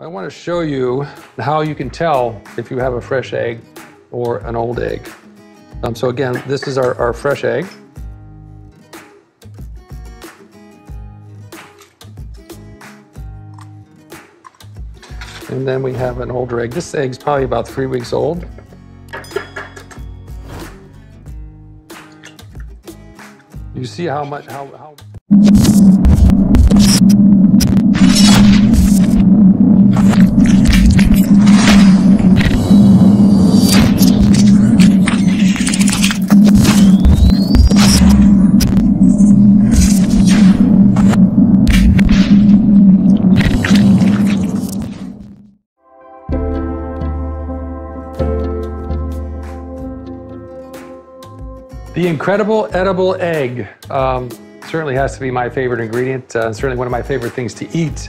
I want to show you how you can tell if you have a fresh egg or an old egg. So again, this is our fresh egg. And then we have an older egg. This egg's probably about 3 weeks old. You see how much, how The incredible edible egg certainly has to be my favorite ingredient, certainly one of my favorite things to eat.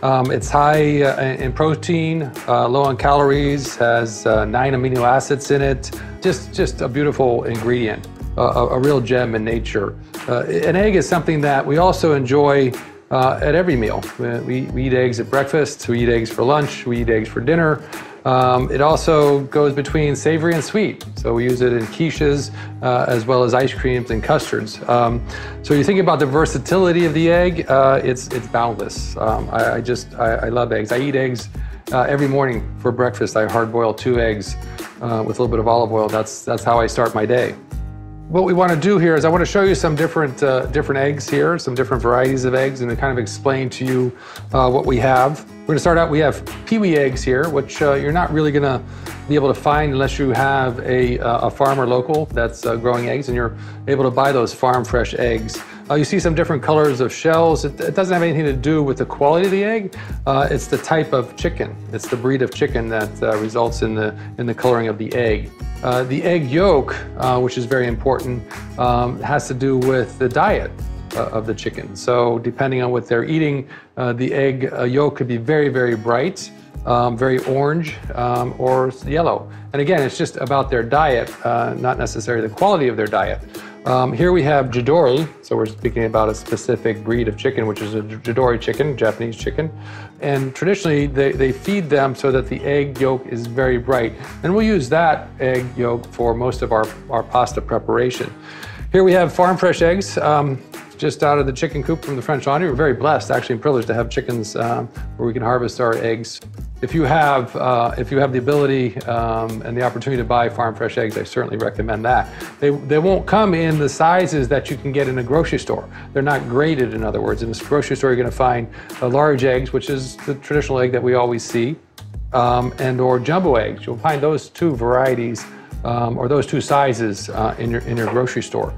It's high in protein, low in calories, has 9 amino acids in it. Just a beautiful ingredient, a real gem in nature. An egg is something that we also enjoy at every meal. We eat eggs at breakfast, we eat eggs for lunch, we eat eggs for dinner. It also goes between savory and sweet. So we use it in quiches as well as ice creams and custards. So you think about the versatility of the egg, it's boundless. I love eggs. I eat eggs every morning for breakfast. I hard boil 2 eggs with a little bit of olive oil. That's how I start my day. What we want to do here is I want to show you some different eggs here, some different varieties of eggs, and to kind of explain to you what we have. We're going to start out, we have peewee eggs here, which you're not really going to be able to find unless you have a farmer local that's growing eggs, and you're able to buy those farm fresh eggs. You see some different colors of shells. It doesn't have anything to do with the quality of the egg. It's the type of chicken. It's the breed of chicken that results in the coloring of the egg. The egg yolk, which is very important, has to do with the diet of the chicken. So depending on what they're eating, the egg yolk could be very, very bright, very orange, or yellow. And again, it's just about their diet, not necessarily the quality of their diet. Here we have Chidori, so we're speaking about a specific breed of chicken, which is a Chidori chicken, Japanese chicken. And traditionally, they feed them so that the egg yolk is very bright. And we'll use that egg yolk for most of our pasta preparation. Here we have farm fresh eggs, just out of the chicken coop from the French Laundry. We're very blessed, actually, and privileged to have chickens where we can harvest our eggs. If you have the ability and the opportunity to buy farm fresh eggs, I certainly recommend that. They won't come in the sizes that you can get in a grocery store. They're not graded, in other words. In a grocery store, you're going to find large eggs, which is the traditional egg that we always see, or jumbo eggs. You'll find those 2 varieties or those 2 sizes in your grocery store.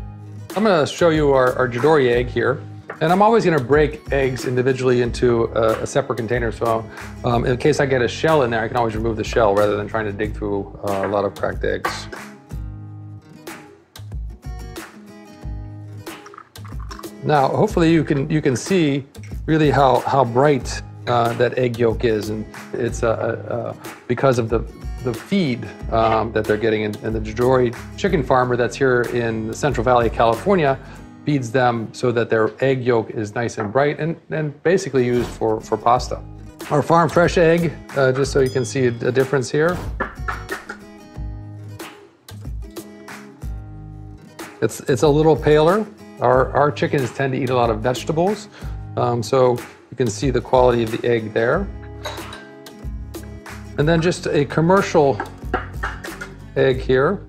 I'm going to show you our Chidori egg here. And I'm always going to break eggs individually into a separate container, so in case I get a shell in there, I can always remove the shell rather than trying to dig through a lot of cracked eggs. Now, hopefully you can see really how bright that egg yolk is, and it's because of the feed that they're getting. And the Chidori chicken farmer that's here in the Central Valley of California feeds them so that their egg yolk is nice and bright and basically used for pasta. Our farm fresh egg, just so you can see a difference here. It's a little paler. Our chickens tend to eat a lot of vegetables, so you can see the quality of the egg there. And then just a commercial egg here.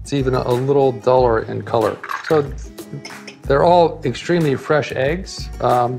It's even a little duller in color. So they're all extremely fresh eggs,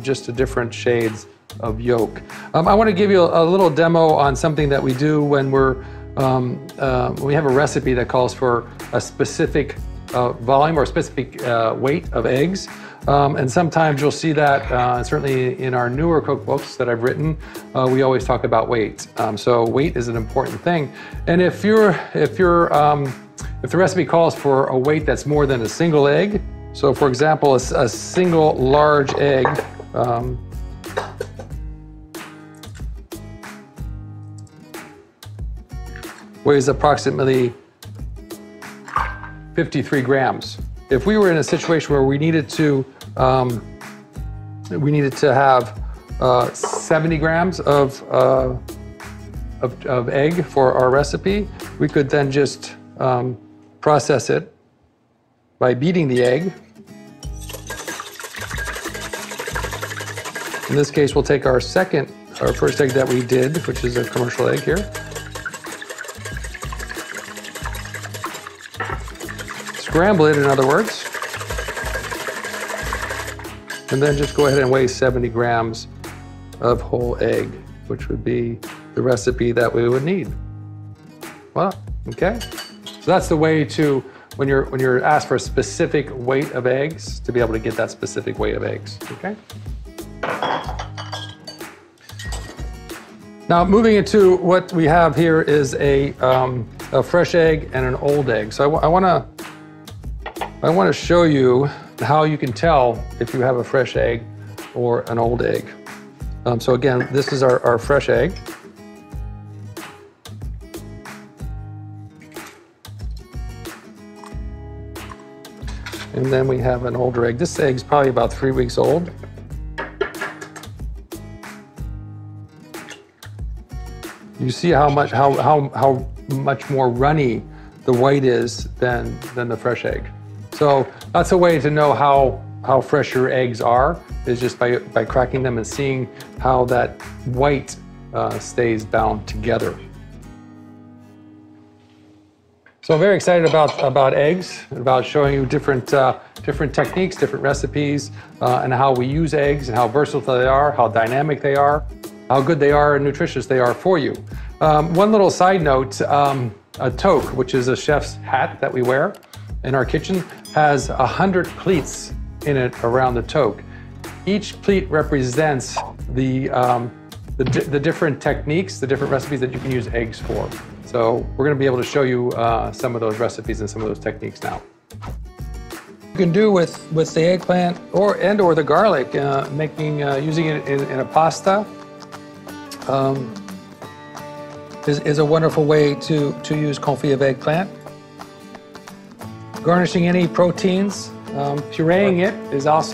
just a different shades of yolk. I want to give you a little demo on something that we do when we have a recipe that calls for a specific volume or specific weight of eggs. And sometimes you'll see that, certainly in our newer cookbooks that I've written, we always talk about weight. So weight is an important thing. And if the recipe calls for a weight that's more than a single egg, so for example, a single large egg, weighs approximately 53 grams. If we were in a situation where we needed to we needed to have 70 grams of egg for our recipe. We could then just process it by beating the egg. In this case, we'll take our first egg that we did, which is a commercial egg here. Scramble it, in other words. And then just go ahead and weigh 70 grams of whole egg, which would be the recipe that we would need. Well, okay. So that's the way to, when you're asked for a specific weight of eggs, to be able to get that specific weight of eggs, okay? Now, moving into what we have here is a fresh egg and an old egg. So I want to show you how you can tell if you have a fresh egg or an old egg. So again, this is our fresh egg. And then we have an older egg. This egg's probably about 3 weeks old. You see how much more runny the white is than the fresh egg. So that's a way to know how fresh your eggs are, is just by cracking them and seeing how that white stays bound together. So I'm very excited about eggs, about showing you different techniques, different recipes, and how we use eggs and how versatile they are, how dynamic they are, how good they are and nutritious they are for you. One little side note, a toque, which is a chef's hat that we wear in our kitchen, has 100 pleats in it around the toque. Each pleat represents the different techniques, the different recipes that you can use eggs for. So we're going to be able to show you some of those recipes and some of those techniques now. You can do with the eggplant or the garlic, using it in a pasta. Is a wonderful way to use confit of eggplant. Garnishing any proteins, pureeing it is also